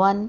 1,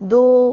2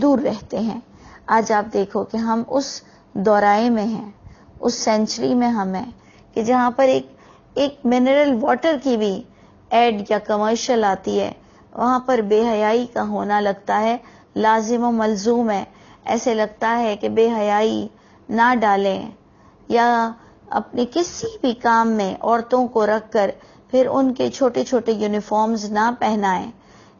دور رہتے ہیں. آج آپ دیکھو کہ ہم اس دورائے میں ہیں، اس سینچری میں ہم ہیں کہ جہاں پر ایک منرل واٹر کی بھی ایڈ یا کمرشل آتی ہے، وہاں پر بے حیائی کا ہونا لگتا ہے لازم و ملزوم ہے. ایسے لگتا ہے کہ بے حیائی نہ ڈالیں، یا اپنے کسی بھی کام میں عورتوں کو رکھ کر پھر ان کے چھوٹے چھوٹے یونیفارمز نہ پہنائیں،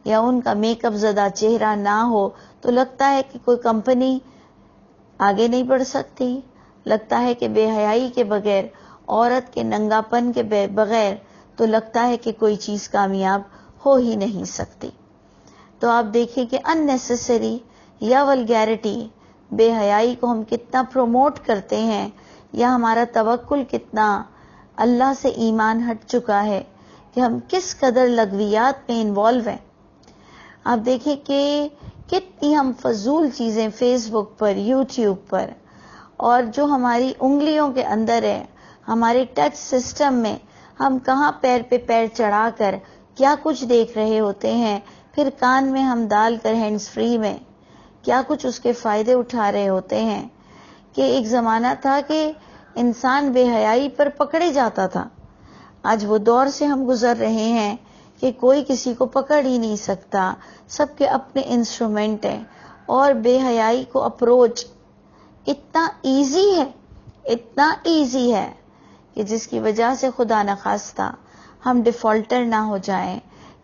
یا ان کا میک اپ زدہ چہرہ نہ ہو، تو لگتا ہے کہ کوئی کمپنی آگے نہیں بڑھ سکتی. لگتا ہے کہ بے حیائی کے بغیر، عورت کے ننگا پن کے بغیر تو لگتا ہے کہ کوئی چیز کامیاب ہو ہی نہیں سکتی. تو آپ دیکھیں کہ اننیسیسری یا ولگیرٹی، بے حیائی کو ہم کتنا پروموٹ کرتے ہیں، یا ہمارا توکل کتنا اللہ سے ایمان ہٹ چکا ہے کہ ہم کس قدر لغویات میں انوالو ہیں. آپ دیکھیں کہ کتنی ہم فضول چیزیں فیس بک پر، یوٹیوب پر، اور جو ہماری انگلیوں کے اندر ہے، ہمارے ٹچ سسٹم میں ہم کہاں پیر پہ پیر چڑھا کر کیا کچھ دیکھ رہے ہوتے ہیں، پھر کان میں ہم ڈال کر ہینڈز فری میں کیا کچھ اس کے فائدے اٹھا رہے ہوتے ہیں. کہ ایک زمانہ تھا کہ انسان بے حیائی پر پکڑے جاتا تھا. آج وہ دور سے ہم گزر رہے ہیں کہ کوئی کسی کو پکڑ ہی نہیں سکتا، سب کے اپنے انسٹرومنٹ ہیں، اور بے حیائی کو اپروچ اتنا ایزی ہے کہ جس کی وجہ سے خدا نخواستہ ہم ڈیفالٹر نہ ہو جائیں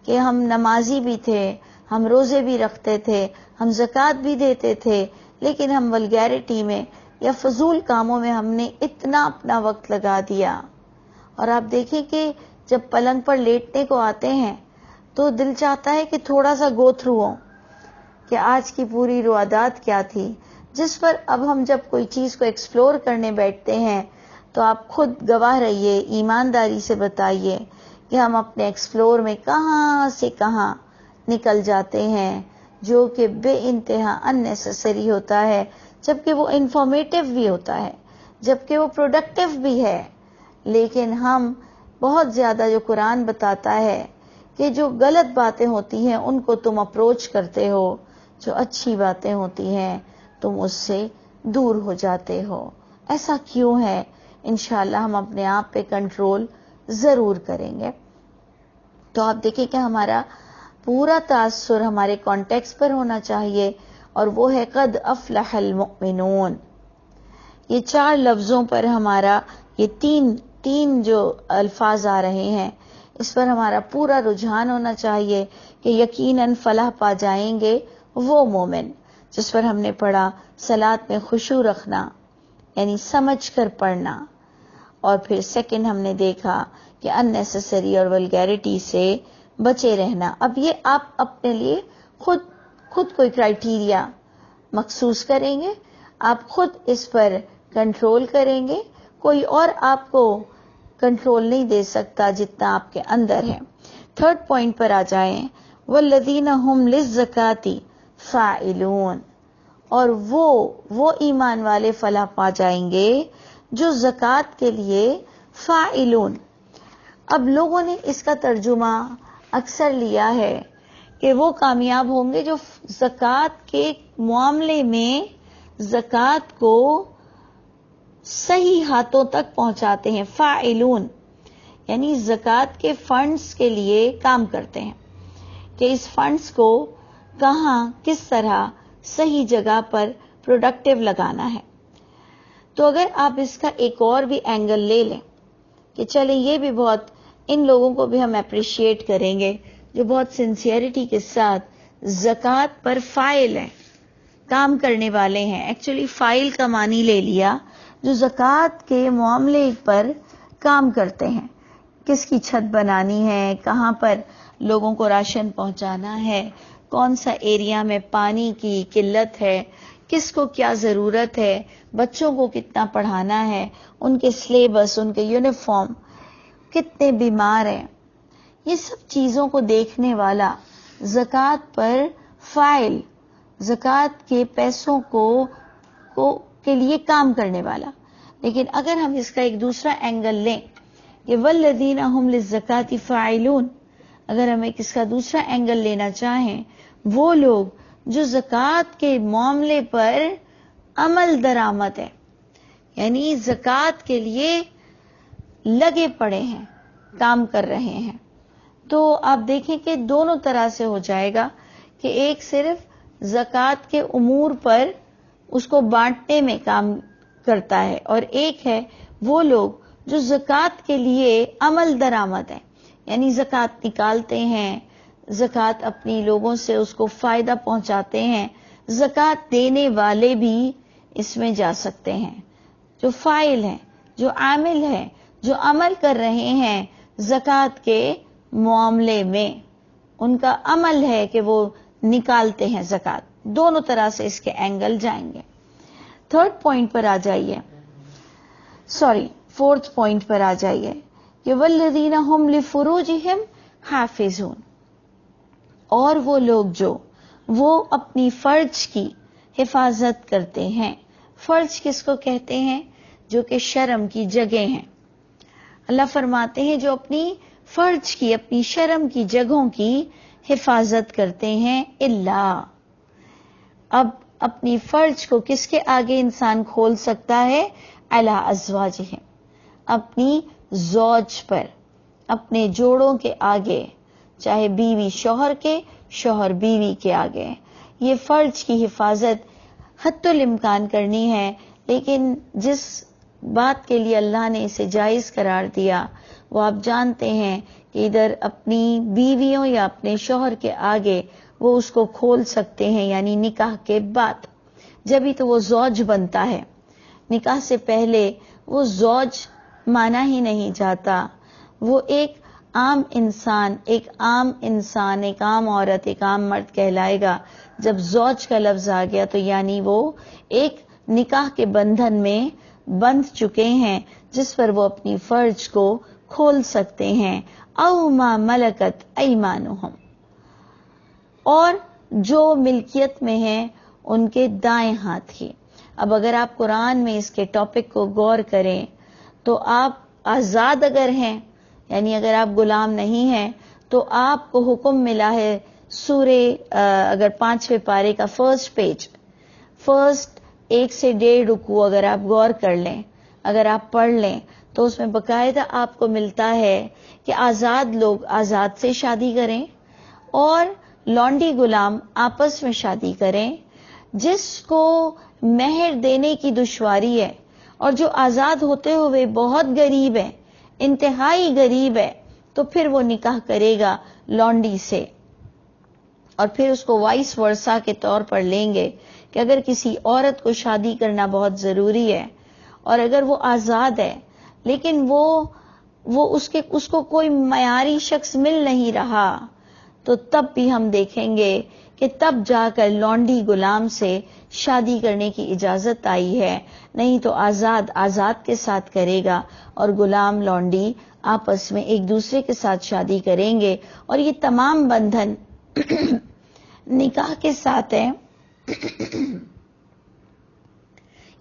کہ ہم نمازی بھی تھے، ہم روزے بھی رکھتے تھے، ہم زکوٰۃ بھی دیتے تھے، لیکن ہم ولگیرٹی میں یا فضول کاموں میں ہم نے اتنا اپنا وقت لگا دیا. اور آپ دیکھیں کہ جب پلنگ پر لیٹنے کو آتے ہیں تو دل چاہتا ہے کہ تھوڑا سا گو تھرو ہو کہ آج کی پوری روادات کیا تھی، جس پر اب ہم جب کوئی چیز کو ایکسپلور کرنے بیٹھتے ہیں تو آپ خود گواہ رہیے، ایمانداری سے بتائیے کہ ہم اپنے ایکسپلور میں کہاں سے کہاں نکل جاتے ہیں، جو کہ بے انتہا اننیسیسری ہوتا ہے، جبکہ وہ انفارمیٹیو بھی ہوتا ہے، جبکہ وہ پروڈکٹیو بھی ہے. لیکن ہم بہت زیادہ، جو قرآن بتاتا ہے کہ جو غلط باتیں ہوتی ہیں ان کو تم اپروچ کرتے ہو، جو اچھی باتیں ہوتی ہیں تم اس سے دور ہو جاتے ہو. ایسا کیوں ہے؟ انشاءاللہ ہم اپنے آپ پہ کنٹرول ضرور کریں گے. تو آپ دیکھیں کہ ہمارا پورا تاثر ہمارے کانٹیکس پر ہونا چاہیے، اور وہ ہے قد افلح المؤمنون. یہ 4 لفظوں پر ہمارا، یہ تین جو الفاظ آ رہے ہیں، اس پر ہمارا پورا رجحان ہونا چاہیے کہ یقیناً فلاح پا جائیں گے وہ مومن. جس پر ہم نے پڑھا صلاۃ میں خشوع رکھنا، یعنی سمجھ کر پڑھنا. اور پھر سیکنڈ ہم نے دیکھا کہ اننیسیسری اور ولگیرٹی سے بچے رہنا. اب یہ آپ اپنے لیے خود کوئی کرائیٹیریا مخصوص کریں گے، آپ خود اس پر کنٹرول کریں گے، کوئی اور آپ کو کنٹرول نہیں دے سکتا جتنا آپ کے اندر ہے. 3rd پوائنٹ پر آ جائیں، والذین هم للزکاۃ فاعلون. اور وہ ایمان والے فلاح پا جائیں گے جو زکوٰۃ کے لیے فاعلون. اب لوگوں نے اس کا ترجمہ اکثر لیا ہے کہ وہ کامیاب ہوں گے جو زکوٰۃ کے معاملے میں زکوٰۃ کو صحیح ہاتھوں تک پہنچاتے ہیں. فاعلون یعنی زکوٰۃ کے فنڈز کے لیے کام کرتے ہیں کہ اس فنڈز کو کہاں، کس طرح صحیح جگہ پر پروڈکٹیو لگانا ہے. تو اگر آپ اس کا ایک اور بھی اینگل لے لیں کہ چلیں یہ بھی بہت، ان لوگوں کو بھی ہم اپریشیٹ کریں گے جو بہت سنسیئرٹی کے ساتھ زکوٰۃ پر فائل ہیں، کام کرنے والے ہیں. ایکچولی فائل کا معنی لے لیا جو زکوٰۃ کے معاملے پر کام کرتے ہیں، کس کی چھت بنانی ہے، کہاں پر لوگوں کو راشن پہنچانا ہے، کون سا ایریا میں پانی کی قلت ہے، کس کو کیا ضرورت ہے، بچوں کو کتنا پڑھانا ہے، ان کے سلیبس، ان کے یونیفارم، کتنے بیمار ہیں. یہ سب چیزوں کو دیکھنے والا زکوٰۃ پر فائل، زکوٰۃ کے پیسوں کے لیے کام کرنے والا. لیکن اگر ہم اس کا ایک دوسرا اینگل لیں کہ والذین هم للزکاۃ فاعلون، اگر ہم اس کا دوسرا اینگل لینا چاہیں، وہ لوگ جو زکوٰۃ کے معاملے پر عمل درآمد ہے، یعنی زکوٰۃ کے لیے لگے پڑے ہیں، کام کر رہے ہیں. تو آپ دیکھیں کہ دونوں طرح سے ہو جائے گا کہ ایک صرف زکوٰۃ کے امور پر اس کو بانٹنے میں کام کرتا ہے، اور ایک ہے وہ لوگ جو زکوٰۃ کے لیے عمل درآمد ہے، یعنی زکوٰۃ نکالتے ہیں، زکوٰۃ اپنی لوگوں سے اس کو فائدہ پہنچاتے ہیں. زکوٰۃ دینے والے بھی اس میں جا سکتے ہیں، جو فاعل ہیں، جو عامل ہیں، جو عمل کر رہے ہیں زکوٰۃ کے معاملے میں، ان کا عمل ہے کہ وہ نکالتے ہیں زکوٰۃ. دونوں طرح سے اس کے اینگل جائیں گے. تھرڈ پوائنٹ پر آ جائیے، فورتھ پوائنٹ پر آ جائیے کہ والذین هم لفروجہم حافظون، اور وہ لوگ جو وہ اپنی فرج کی حفاظت کرتے ہیں. فرج کس کو کہتے ہیں؟ جو کہ شرم کی جگہ ہیں. اللہ فرماتے ہیں جو اپنی فرج کی، اپنی شرم کی جگہوں کی حفاظت کرتے ہیں. اللہ، اب اپنی فرج کو کس کے آگے انسان کھول سکتا ہے؟ علی ازواجہم، اپنی زوج پر، اپنے جوڑوں کے آگے، چاہے بیوی شوہر کے، شوہر بیوی کے آگے. یہ فرج کی حفاظت حتی الامکان کرنی ہے، لیکن جس بات کے لیے اللہ نے اسے جائز قرار دیا وہ آپ جانتے ہیں کہ ادھر اپنی بیویوں یا اپنے شوہر کے آگے وہ اس کو کھول سکتے ہیں، یعنی نکاح کے بعد، جبھی تو وہ زوج بنتا ہے. نکاح سے پہلے وہ زوج مانا ہی نہیں جاتا، وہ ایک عام انسان، ایک عام عورت، ایک عام مرد کہلائے گا. جب زوج کا لفظ آ گیا تو یعنی وہ ایک نکاح کے بندھن میں بندھ چکے ہیں جس پر وہ اپنی فرج کو کھول سکتے ہیں. او ما ملکت ایمانہم، اور جو ملکیت میں ہیں ان کے دائیں ہاتھ کی. اب اگر آپ قرآن میں اس کے ٹاپک کو غور کریں تو آپ آزاد اگر ہیں، یعنی اگر آپ غلام نہیں ہیں، تو آپ کو حکم ملا ہے سورہ اگر 5ویں پارے کا فرسٹ پیج، فرسٹ 1 سے 1.5 رکوع اگر آپ غور کر لیں، اگر آپ پڑھ لیں تو اس میں باقاعدہ آپ کو ملتا ہے کہ آزاد لوگ آزاد سے شادی کریں اور لونڈی غلام آپس میں شادی کریں. جس کو مہر دینے کی دشواری ہے اور جو آزاد ہوتے ہوئے بہت غریب ہے، انتہائی غریب ہے، تو پھر وہ نکاح کرے گا لونڈی سے. اور پھر اس کو وائس ورثہ کے طور پر لیں گے کہ اگر کسی عورت کو شادی کرنا بہت ضروری ہے اور اگر وہ آزاد ہے لیکن وہ اس کو کوئی معیاری شخص مل نہیں رہا، تو تب بھی ہم دیکھیں گے کہ تب جا کر لونڈی غلام سے شادی کرنے کی اجازت آئی ہے. نہیں تو آزاد کے ساتھ کرے گا اور غلام لونڈی آپس میں ایک دوسرے کے ساتھ شادی کریں گے. اور یہ تمام بندھن نکاح کے ساتھ ہے.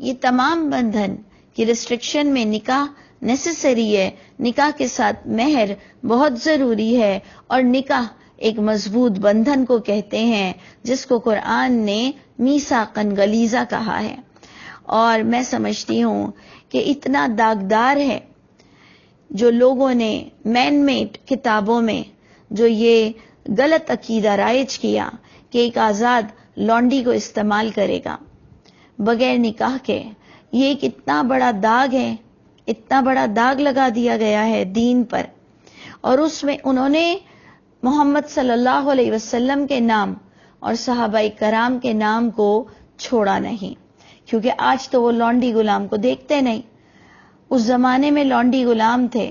یہ تمام بندھن کی ریسٹرکشن میں نکاح نیسیسری ہے، نکاح کے ساتھ مہر بہت ضروری ہے، اور نکاح ایک مضبوط بندھن کو کہتے ہیں جس کو قرآن نے میثاقاً غلیظہ کہا ہے. اور میں سمجھتی ہوں کہ اتنا داغدار ہے جو لوگوں نے مین میڈ کتابوں میں جو یہ غلط عقیدہ رائج کیا کہ ایک آزاد لونڈی کو استعمال کرے گا بغیر نکاح کے. یہ ایک اتنا بڑا داغ ہے، اتنا بڑا داغ لگا دیا گیا ہے دین پر. اور اس میں انہوں نے محمد صلی اللہ علیہ وسلم کے نام اور صحابہ کرام کے نام کو چھوڑا نہیں، کیونکہ آج تو وہ لونڈی غلام کو دیکھتے نہیں. اس زمانے میں لونڈی غلام تھے،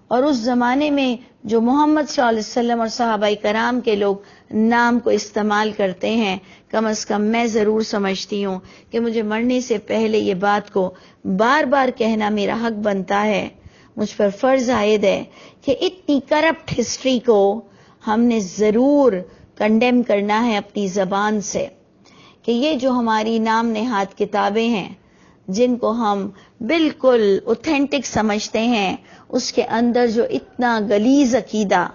اور اس زمانے میں جو محمد صلی اللہ علیہ وسلم اور صحابہ کرام کے لوگ نام کو استعمال کرتے ہیں، کم از کم میں ضرور سمجھتی ہوں کہ مجھے مرنے سے پہلے یہ بات کو بار بار کہنا میرا حق بنتا ہے، مجھ پر فرض عائد ہے کہ اتنی کرپٹ ہسٹری کو ہم نے ضرور کنڈیم کرنا ہے اپنی زبان سے، کہ یہ جو ہماری نام نہاد کتابیں ہیں جن کو ہم بالکل اوتھینٹک سمجھتے ہیں، اس کے اندر جو اتنا غلیظ عقیدہ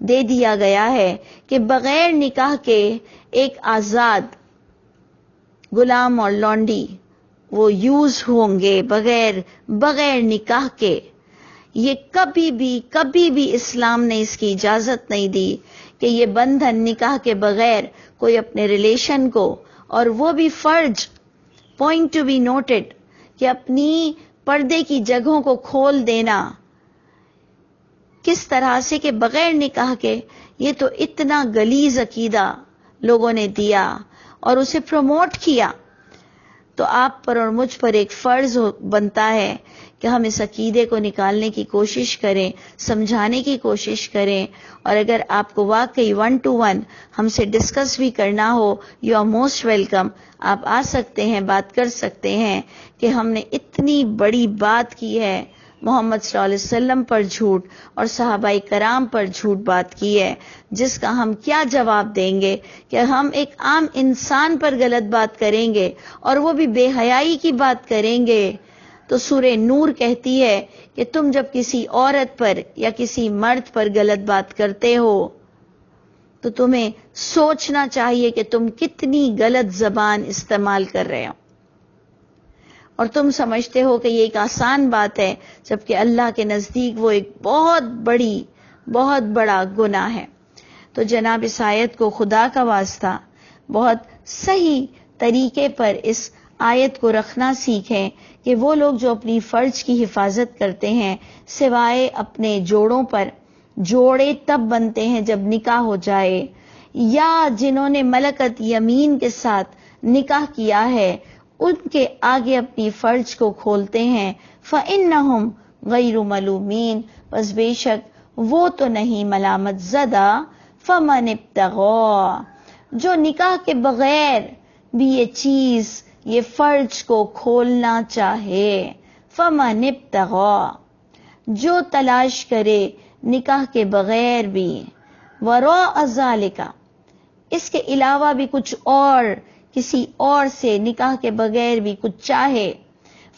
دے دیا گیا ہے کہ بغیر نکاح کے ایک آزاد غلام اور لونڈی وہ یوز ہوں گے بغیر نکاح کے. یہ کبھی بھی اسلام نے اس کی اجازت نہیں دی کہ یہ بندھن نکاح کے بغیر کوئی اپنے ریلیشن کو، اور وہ بھی فرج، پوائنٹ ٹو بی نوٹڈ، کہ اپنی پردے کی جگہوں کو کھول دینا کس طرح سے کہ بغیر نکاح کے. یہ تو اتنا غلیظ عقیدہ لوگوں نے دیا اور اسے پروموٹ کیا. تو آپ پر اور مجھ پر ایک فرض بنتا ہے کہ ہم اس عقیدے کو نکالنے کی کوشش کریں، سمجھانے کی کوشش کریں. اور اگر آپ کو واقعی 1 to 1 ہم سے ڈسکس بھی کرنا ہو، یو آر موسٹ ویلکم. آپ آ سکتے ہیں، بات کر سکتے ہیں کہ ہم نے اتنی بڑی بات کی ہے، محمد صلی اللہ علیہ وسلم پر جھوٹ اور صحابہ کرام پر جھوٹ بات کی ہے، جس کا ہم کیا جواب دیں گے کہ ہم ایک عام انسان پر غلط بات کریں گے اور وہ بھی بے حیائی کی بات کریں گے. تو سورہ نور کہتی ہے کہ تم جب کسی عورت پر یا کسی مرد پر غلط بات کرتے ہو تو تمہیں سوچنا چاہیے کہ تم کتنی غلط زبان استعمال کر رہے ہو، اور تم سمجھتے ہو کہ یہ ایک آسان بات ہے، جبکہ اللہ کے نزدیک وہ ایک بہت بڑا گناہ ہے. تو جناب اس آیت کو خدا کا واسطہ بہت صحیح طریقے پر اس آیت کو رکھنا سیکھیں کہ وہ لوگ جو اپنی فرج کی حفاظت کرتے ہیں سوائے اپنے جوڑوں پر، جوڑے تب بنتے ہیں جب نکاح ہو جائے، یا جنہوں نے ملکت یمین کے ساتھ نکاح کیا ہے ان کے آگے اپنی فرج کو کھولتے ہیں. فَإِنَّهُمْ غَيْرُ مَلُومِينَ، بس بے شک وہ تو نہیں ملامت زدہ. فَمَنِ ابْتَغَىٰ، جو نکاح کے بغیر بھی یہ چیز، یہ فرج کو کھولنا چاہے. فَمَنِ ابْتَغَىٰ، جو تلاش کرے نکاح کے بغیر بھی، وَرَاءَ ذَلِكَ، اس کے علاوہ بھی کچھ اور، کسی اور سے نکاح کے بغیر بھی کچھ چاہے.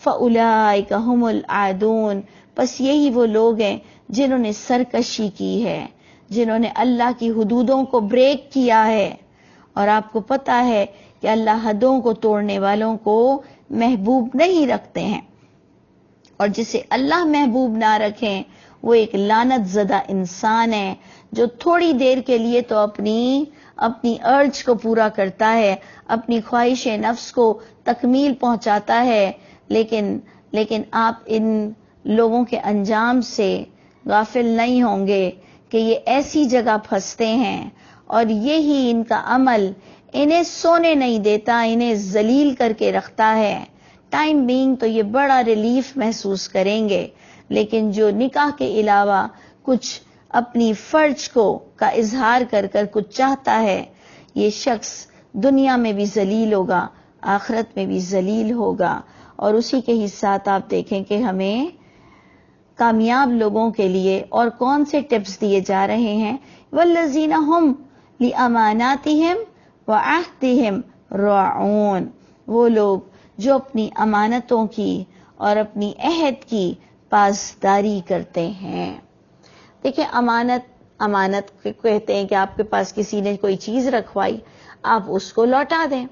فَأُولَٰئِكَ هُمُ الْعَادُونَ، بس یہی وہ لوگ ہیں جنہوں نے سرکشی کی ہے، جنہوں نے اللہ کی حدودوں کو بریک کیا ہے. اور آپ کو پتا ہے کہ اللہ حدوں کو توڑنے والوں کو محبوب نہیں رکھتے ہیں، اور جسے اللہ محبوب نہ رکھیں وہ ایک لعنت زدہ انسان ہے جو تھوڑی دیر کے لیے تو اپنی ارج کو پورا کرتا ہے، اپنی خواہش نفس کو تکمیل پہنچاتا ہے، لیکن آپ ان لوگوں کے انجام سے غافل نہیں ہوں گے کہ یہ ایسی جگہ پھنستے ہیں اور یہی ان کا عمل انہیں سونے نہیں دیتا، انہیں ذلیل کر کے رکھتا ہے. ٹائم بینگ تو یہ بڑا ریلیف محسوس کریں گے، لیکن جو نکاح کے علاوہ کچھ اپنی فرج کا اظہار کر کچھ چاہتا ہے، یہ شخص دنیا میں بھی ذلیل ہوگا، آخرت میں بھی ذلیل ہوگا. اور اسی کے ہی ساتھ آپ دیکھیں کہ ہمیں کامیاب لوگوں کے لیے اور کون سے ٹپس دیے جا رہے ہیں. والذین ہم لاماناتہم وعہدہم راعون، وہ لوگ جو اپنی امانتوں کی اور اپنی عہد کی پاسداری کرتے ہیں. دیکھیں امانت کہتے ہیں کہ آپ کے پاس کسی نے کوئی چیز رکھوائی، آپ اس کو لوٹا دیں.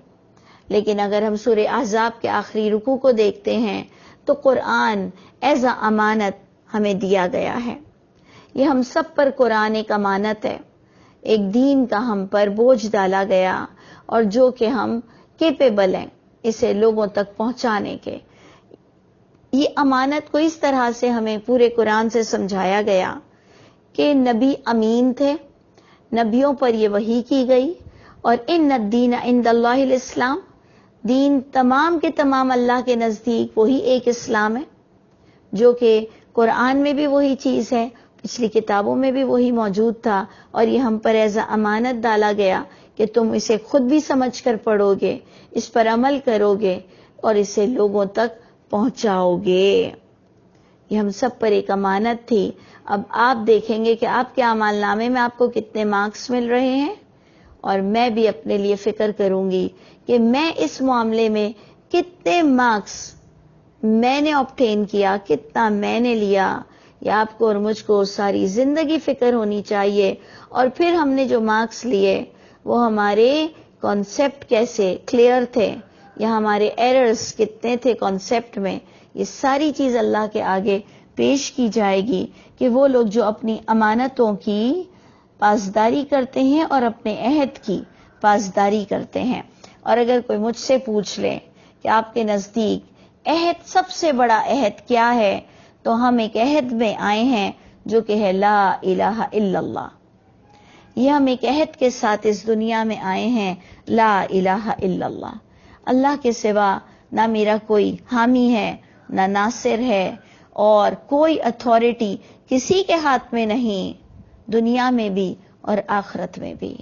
لیکن اگر ہم سورہ احزاب کے آخری رکوع کو دیکھتے ہیں تو قرآن ایز اے امانت ہمیں دیا گیا ہے. یہ ہم سب پر قرآن ایک امانت ہے، ایک دین کا ہم پر بوجھ ڈالا گیا، اور جو کہ ہم کیپیبل ہیں اسے لوگوں تک پہنچانے کے. یہ امانت کو اس طرح سے ہمیں پورے قرآن سے سمجھایا گیا کہ نبی امین تھے، نبیوں پر یہ وحی کی گئی، اور ان الدین عند اللہ الاسلام، دین تمام کے تمام اللہ کے نزدیک وہی ایک اسلام ہے، جو کہ قرآن میں بھی وہی چیز ہے، پچھلی کتابوں میں بھی وہی موجود تھا، اور یہ ہم پر ایز امانت ڈالا گیا کہ تم اسے خود بھی سمجھ کر پڑھو گے، اس پر عمل کرو گے اور اسے لوگوں تک پہنچاؤ گے. یہ ہم سب پر ایک امانت تھی. اب آپ دیکھیں گے کہ آپ کے اعمال نامے میں آپ کو کتنے مارکس مل رہے ہیں، اور میں بھی اپنے لیے فکر کروں گی کہ میں اس معاملے میں کتنے مارکس میں نے آبٹین کیا، کتنا میں نے لیا، یا آپ کو اور مجھ کو ساری زندگی فکر ہونی چاہیے، اور پھر ہم نے جو مارکس لیے وہ ہمارے کانسیپٹ کیسے کلیئر تھے یا ہمارے ایررز کتنے تھے کانسیپٹ میں، یہ ساری چیز اللہ کے آگے پیش کی جائے گی کہ وہ لوگ جو اپنی امانتوں کی پاسداری کرتے ہیں اور اپنے عہد کی پاسداری کرتے ہیں۔ اور اگر کوئی مجھ سے پوچھ لے کہ آپ کے نزدیک عہد سب سے بڑا عہد کیا ہے، تو ہم ایک عہد میں آئے ہیں جو کہ ہے لا الہ الا اللہ۔ یہ ہم ایک عہد کے ساتھ اس دنیا میں آئے ہیں، لا الہ الا اللہ۔ اللہ کے سوا نہ میرا کوئی حامی ہے، نہ ناصر ہے، اور کوئی اتھارٹی کسی کے ہاتھ میں نہیں، دنیا میں بھی اور آخرت میں بھی۔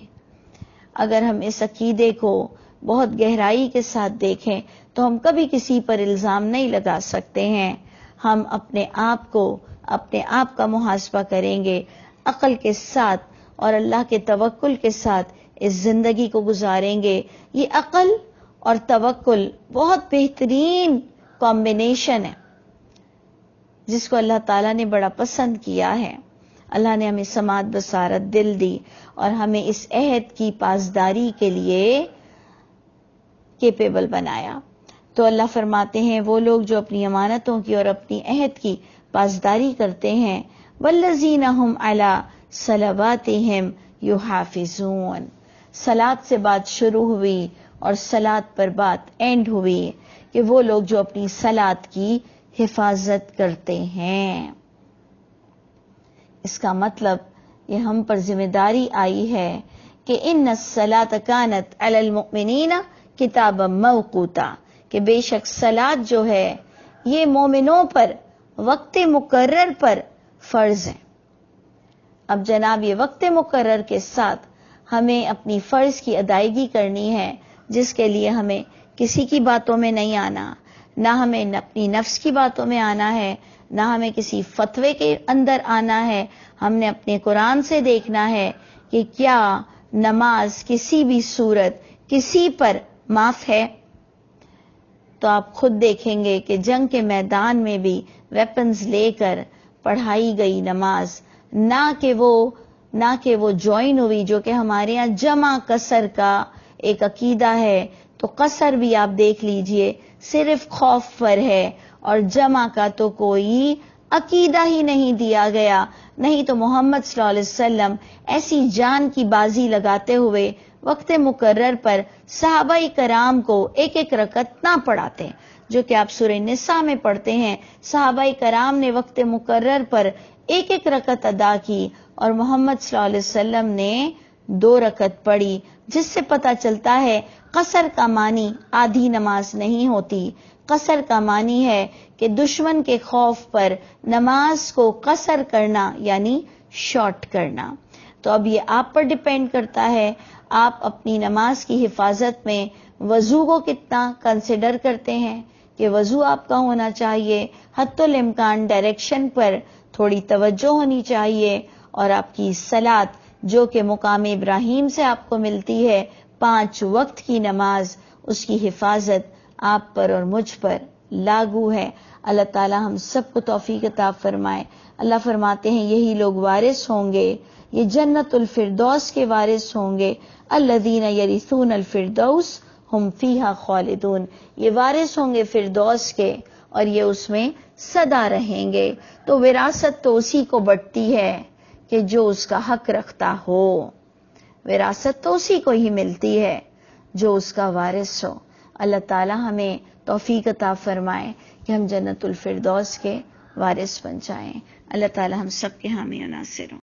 اگر ہم اس عقیدے کو بہت گہرائی کے ساتھ دیکھیں تو ہم کبھی کسی پر الزام نہیں لگا سکتے ہیں۔ ہم اپنے آپ کا محاسبہ کریں گے عقل کے ساتھ اور اللہ کے توکل کے ساتھ اس زندگی کو گزاریں گے۔ یہ عقل اور توکل بہت بہترین کمبینیشن ہے جس کو اللہ تعالیٰ نے بڑا پسند کیا ہے۔ اللہ نے ہمیں سماعت، بصارت، دل دی اور ہمیں اس عہد کی پاسداری کے لیے کیپیبل بنایا۔ تو اللہ فرماتے ہیں وہ لوگ جو اپنی امانتوں کی اور اپنی عہد کی پاسداری کرتے ہیں، والذین هم علی صلواتہم یحافظون۔ صلاۃ سے بات شروع ہوئی اور صلاۃ پر بات اینڈ ہوئی کہ وہ لوگ جو اپنی صلاۃ کی حفاظت کرتے ہیں۔ اس کا مطلب یہ ہم پر ذمہ داری آئی ہے کہ ان الصلاۃ کانت علی المؤمنین کتابا موقوتا، کہ بے شک صلاۃ جو ہے یہ مومنوں پر وقت مقرر پر فرض ہے۔ اب جناب یہ وقت مقرر کے ساتھ ہمیں اپنی فرض کی ادائیگی کرنی ہے، جس کے لیے ہمیں کسی کی باتوں میں نہیں آنا، نہ ہمیں اپنی نفس کی باتوں میں آنا ہے، نہ ہمیں کسی فتوے کے اندر آنا ہے۔ ہم نے اپنے قرآن سے دیکھنا ہے کہ کیا نماز کسی بھی صورت کسی پر معاف ہے۔ تو آپ خود دیکھیں گے کہ جنگ کے میدان میں بھی ویپنز لے کر پڑھائی گئی نماز، نہ کہ وہ جوائن ہوئی، جو کہ ہمارے ہاں جمع قصر کا ایک عقیدہ ہے۔ تو قصر بھی آپ دیکھ لیجئے صرف خوف پر ہے، اور جمع کا تو کوئی عقیدہ ہی نہیں دیا گیا۔ نہیں تو محمد صلی اللہ علیہ وسلم ایسی جان کی بازی لگاتے ہوئے وقت مقرر پر صحابہ کرام کو ایک ایک رکعت نہ پڑھاتے، جو کہ آپ سورہ نساء میں پڑھتے ہیں۔ صحابہ کرام نے وقت مقرر پر ایک ایک رکعت ادا کی اور محمد صلی اللہ علیہ وسلم نے 2 رکعت پڑھی، جس سے پتہ چلتا ہے قصر کا معنی آدھی نماز نہیں ہوتی۔ قصر کا معنی ہے کہ دشمن کے خوف پر نماز کو قصر کرنا یعنی شارٹ کرنا۔ تو اب یہ آپ پر ڈیپینڈ کرتا ہے، آپ اپنی نماز کی حفاظت میں وضو کو کتنا کنسیڈر کرتے ہیں کہ وضو آپ کا ہونا چاہیے، حتی الامکان ڈائریکشن پر تھوڑی توجہ ہونی چاہیے، اور آپ کی صلاۃ جو کہ مقام ابراہیم سے آپ کو ملتی ہے 5 وقت کی نماز، اس کی حفاظت آپ پر اور مجھ پر لاگو ہے۔ اللہ تعالی ہم سب کو توفیق عطا فرمائے۔ اللہ فرماتے ہیں یہی لوگ وارث ہوں گے، یہ جنت الفردوس کے وارث ہوں گے، الذین یرثون الفردوس ہم فیہا خالدون، یہ وارث ہوں گے فردوس کے اور یہ اس میں سدا رہیں گے۔ تو وراثت تو اسی کو بٹتی ہے کہ جو اس کا حق رکھتا ہو، وراثت تو اسی کو ہی ملتی ہے جو اس کا وارث ہو۔ اللہ تعالی ہمیں توفیق عطا فرمائے کہ ہم جنت الفردوس کے وارث بن جائیں۔ اللہ تعالی ہم سب کے حامی و ناصر ہوں۔